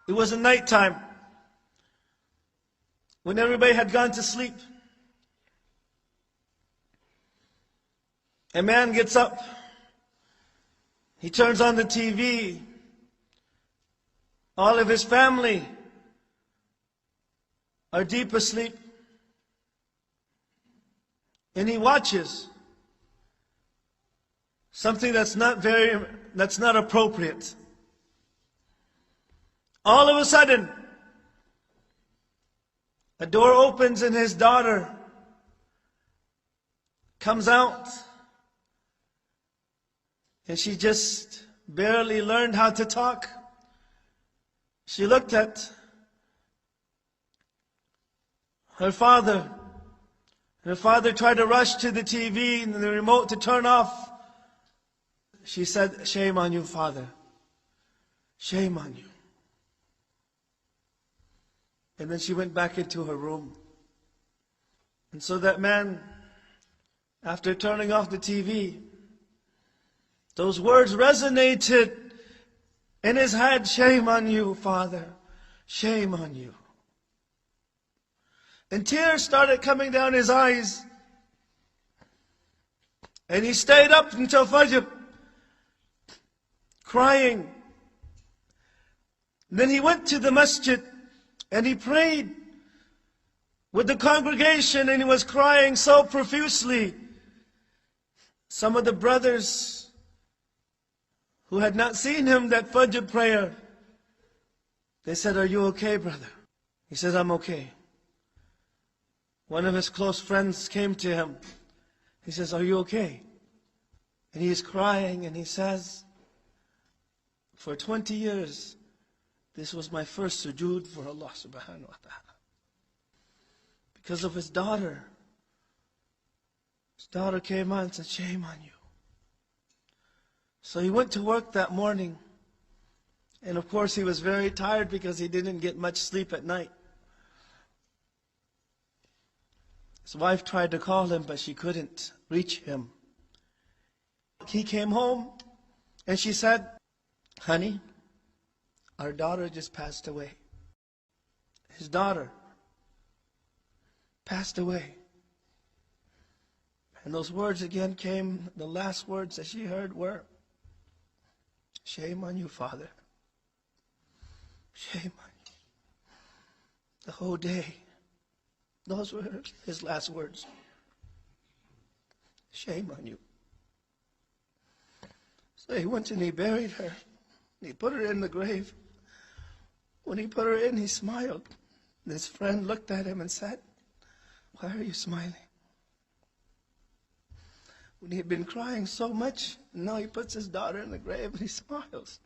It was a nighttime when everybody had gone to sleep. A man gets up. He turns on the TV. All of his family are deep asleep. And he watches something that's not appropriate. All of a sudden, a door opens and his daughter comes out. And she just barely learned how to talk. She looked at her father. Her father tried to rush to the TV and the remote to turn off. She said, "Shame on you, Father. Shame on you." And then she went back into her room. And so that man, after turning off the TV, those words resonated in his head. "Shame on you, Father. Shame on you." And tears started coming down his eyes. And he stayed up until Fajr, crying. Then he went to the masjid and he prayed with the congregation, and he was crying so profusely. Some of the brothers who had not seen him that Fajr prayer, they said, "Are you okay, brother?" He says, "I'm okay." One of his close friends came to him. He says, "Are you okay?" And he is crying and he says, "For 20 years, this was my first sujood for Allah subhanahu wa ta'ala." Because of his daughter. His daughter came on and said, "Shame on you." So he went to work that morning. And of course he was very tired because he didn't get much sleep at night. His wife tried to call him, but she couldn't reach him. He came home and she said, "Honey, our daughter just passed away." His daughter passed away. And those words again came, the last words that she heard were, "Shame on you, Father. Shame on you." The whole day, those were his last words. "Shame on you." So he went and he buried her. He put her in the grave. When he put her in, he smiled. And his friend looked at him and said, "Why are you smiling?" When he had been crying so much, and now he puts his daughter in the grave and he smiles.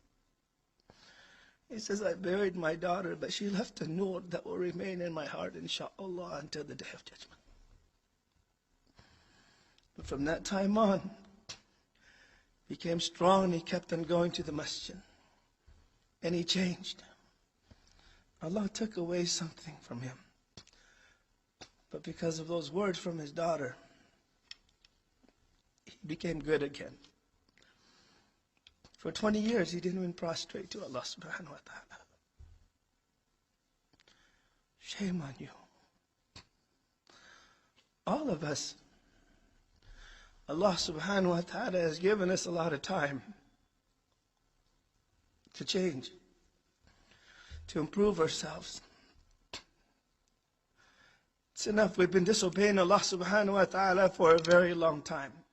He says, "I buried my daughter, but she left a nur that will remain in my heart, inshallah, until the day of judgment." But from that time on, he became strong and he kept on going to the masjid. And he changed. Allah took away something from him. But because of those words from his daughter, he became good again. For 20 years, he didn't even prostrate to Allah subhanahu wa ta'ala. Shame on you. All of us, Allah subhanahu wa ta'ala has given us a lot of time to change, to improve ourselves. It's enough. We've been disobeying Allah subhanahu wa ta'ala for a very long time.